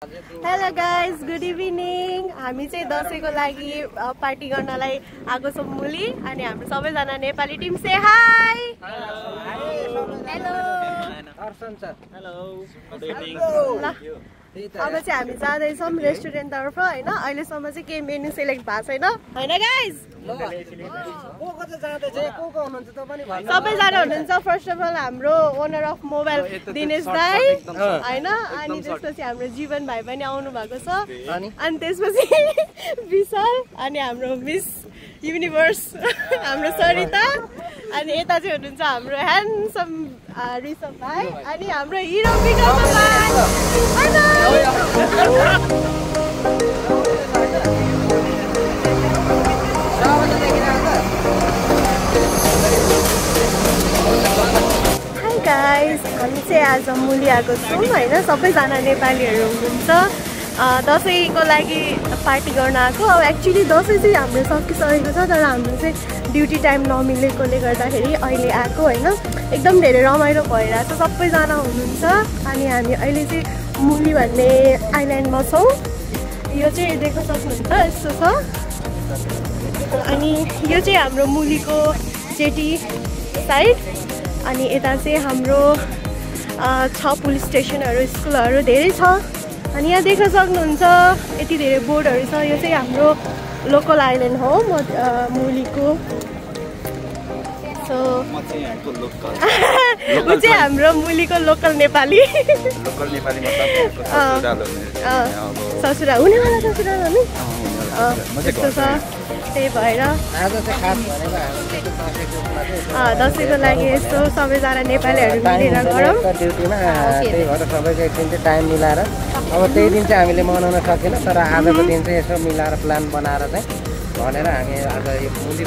Hello guys, good evening. हामी चाहिँ दशैंको लागि पार्टी गर्नलाई आएको छौं मुली अनि हाम्रो सबैजना Nepali team say hi. Hello. अर्सन सर. हेलो. Good evening. अब चाहिँ हामी जाँदै छौं रेस्टुरेन्ट तर्फ हैन. अहिले सम्म चाहिँ के मेन्यु सिलेक्ट भएको छैन हैन गाइस. सबैजना हुनुहुन्छ. फर्स्ट अफ अल हाम्रो ओनर अफ मोबाइल दिनेश दाई हैन अनि त्यसपछि हाम्रो जीवन भाइ पनि आउनु भएको छ अनि त्यसपछि विशाल अनि हाम्रो मिस युनिभर्स हाम्रो सरिता अनि यता चाहिँ हुनुहुन्छ हाम्रो ह्यान्डसम ऋषभ भाइ अनि हाम्रो हिरो विक्रम भाइ. हाई गाइस, हामी चाहिँ आज मुली आएको छौँ होइन. सबैजना नेपालीहरू हुनुहुन्छ. दसैँको लागि पार्टी गर्न आएको. अब एक्चुअली दसैँ चाहिँ हाम्रो सकिसकेको छ तर हाम्रो चाहिँ ड्युटी टाइम नमिलेकोले गर्दाखेरि अहिले आएको होइन. एकदम धेरै रमाइलो भइरहेको छ. सबैजना हुनुहुन्छ अनि हामी अहिले चाहिँ मुली भन्ने आइल्यान्डमा छौँ. यो चाहिँ देख्न सक्नुहुन्छ यस्तो छ अनि यो चाहिँ हाम्रो मुलीको जेटी साइड अनि यता चाहिँ हाम्रो छ पुलिस स्टेसनहरू स्कुलहरू धेरै छ अनि यहाँ देख्न सक्नुहुन्छ यति धेरै बोर्डहरू छ. यो चाहिँ हाम्रो लोकल आइल्यान्ड हो मुलीको. सो ऊ चाहिँ हाम्रो मुलीको लोकल नेपाली ससुरा हुनेवाला ससुरा हो नि त्यस्तो छ. त्यही भएर दसैँको लागि यस्तो सबैजना नेपालीहरू मिलेर गरौँ. ड्युटीमा त्यही भएर सबैको एकदिन चाहिँ टाइम मिलाएर अब त्यही दिन चाहिँ हामीले मनाउन सकेनौँ तर आजको दिन चाहिँ यसो मिलाएर प्लान बनाएर चाहिँ भनेर हामी आज यो मुली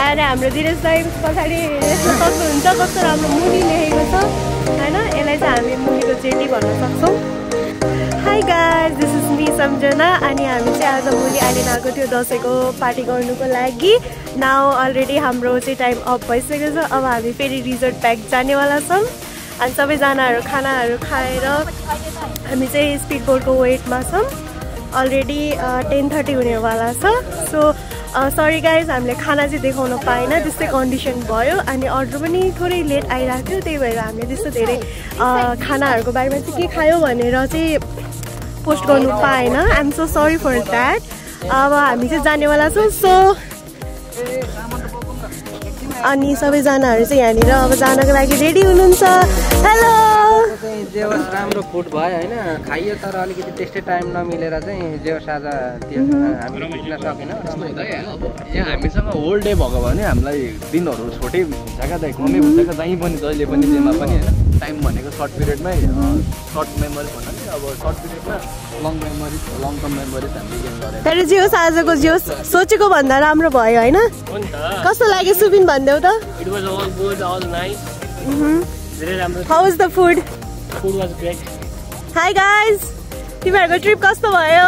आएर हाम्रो दिनेश दाइ पछाडि यस्तो सक्नुहुन्छ कस्तो राम्रो मुली लेखेको छ होइन. यसलाई चाहिँ हामी मुलीको जेटी भन्न सक्छौँ. Hi guys, this is me Samjhana अनि हामी चाहिँ आज मुली आइल्यान्ड आएको थियो दसैँको पार्टी गर्नुको लागि. नाउ अलरेडी हाम्रो चाहिँ टाइम अफ भइसकेको छ. अब हामी फेरि रिजोर्ट ब्याक जानेवाला छौँ अनि सबैजनाहरू खानाहरू खाएर हामी चाहिँ स्पिड बोटको वेटमा छौँ. अलरेडी 10:30 हुनेवाला छ. सो सरी गाइज, हामीले खाना चाहिँ देखाउन पाएन त्यस्तै कन्डिसन भयो अनि अर्डर पनि थोरै लेट आइरहेको थियो. त्यही भएर हामीले त्यस्तो धेरै खानाहरूको बारेमा चाहिँ के खायो भनेर चाहिँ पोस्ट गर्नु पाएन. I am so sorry for that. अब हामी चाहिँ जानेवाला छौँ. सो अनि सबैजनाहरू चाहिँ यहाँनिर अब जानको लागि रेडी हुनुहुन्छ. हेलो. जे होस् राम्रो फुड भयो होइन खाइयो तर अलिकति त्यस्तै टाइम नमिलेर चाहिँ जे होस् आज त्यो हामीले बुझ्न सकेनौँ. अब यहाँ हामीसँग होल डे भएको भने हामीलाई दिनहरू छोटै हुन्छ क्या दाइ. कमै हुन्छ क्या जहीँ पनि जहिले पनि जेमा पनि होइन. टाइम भनेको सर्ट पिरियडमै सर्ट मेमोरिज भन्दा नि अब सर्ट पिरियडमा long memories long term memories हामीले गेन गरेर तर जे होस् आजको जे होस् सोचेको भन्दा राम्रो भयो होइन. कस्तो लाग्यो सुबिन भनिदेऊ त. It was all good, all nice. How was the food? Food was great. Hi guys. तिमीहरूको ट्रिप कस्तो भयो?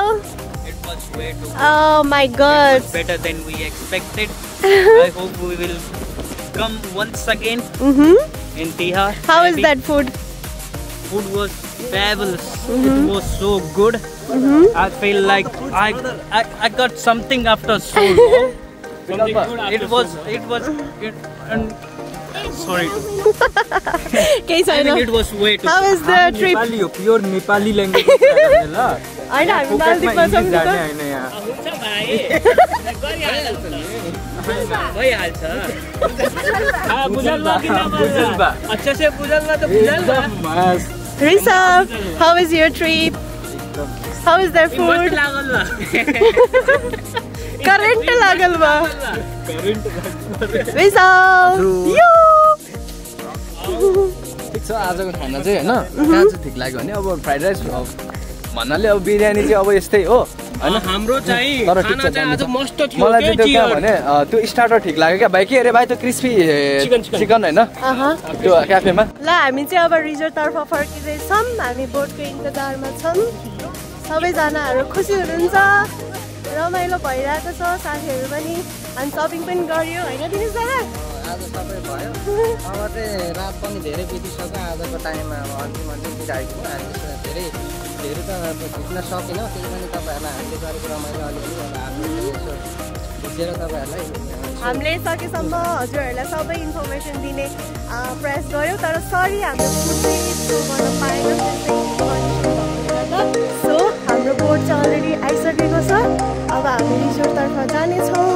It was way too Oh my god. better than we expected. I hope we will come once again in Tihar. How is maybe. that food? Food was fabulous. It was so good. I feel like I got something after so long. Sorry. केही छैन. It was way too. How is the trip? Pure Nepali language हैन हामी मालदिप्समा छौँ नि त. हुन्छ भाइ. भइहाल्छ. बुझल्ला कि नबुझल्ला? अच्छा से बुझल्ला त बुझल्ला. Rishabh, how is your trip? How is their food? लागल्ला. Current लागल बा. Rishabh. ठिक छ. आजको खाना चाहिँ होइन कहाँ चाहिँ ठिक लाग्यो भने अब फ्राइड राइस भन्नाले अब बिरयानी चाहिँ अब यस्तै हो होइन. हाम्रो चाहिँ तर ठिक छ. मलाई चाहिँ त्यो कहाँ भने त्यो स्टार्टर ठिक लाग्यो क्या भाइ. के अरे भाइ त्यो क्रिस्पी चिकन होइन त्यो क्याफेमा. ल हामी चाहिँ अब रिजोर्टतर्फ फर्किँदैछौँ. हामी बोटको इन्तजारमा छौँ. सबैजनाहरू खुसी हुनुहुन्छ. रमाइलो भइरहेको छ. साथीहरू पनि अनि सपिङ पनि गऱ्यो होइन दिनेश दादा. आज सबै भयो. अब चाहिँ रात पनि धेरै बितिसक्यो. आजको टाइममा अब अन्तिम बिताइदिनु हामी धेरै धेरै त खिच्न सकेनौँ, त्यही पनि तपाईँहरूलाई हामीले गरेको रमाइलो अलिकति अब हामीले यसो बुझेर तपाईँहरूलाई हामीले सकेसम्म हजुरहरूलाई सबै इन्फर्मेसन दिने प्रयास गऱ्यौँ। तर सरी हाम्रो फुड चाहिँ यस्तो गर्न पाएन सो हाम्रो बोट चाहिँ अलरेडी आइसकेको छ। अब हामी रिसोर्टतर्फ जानेछौँ।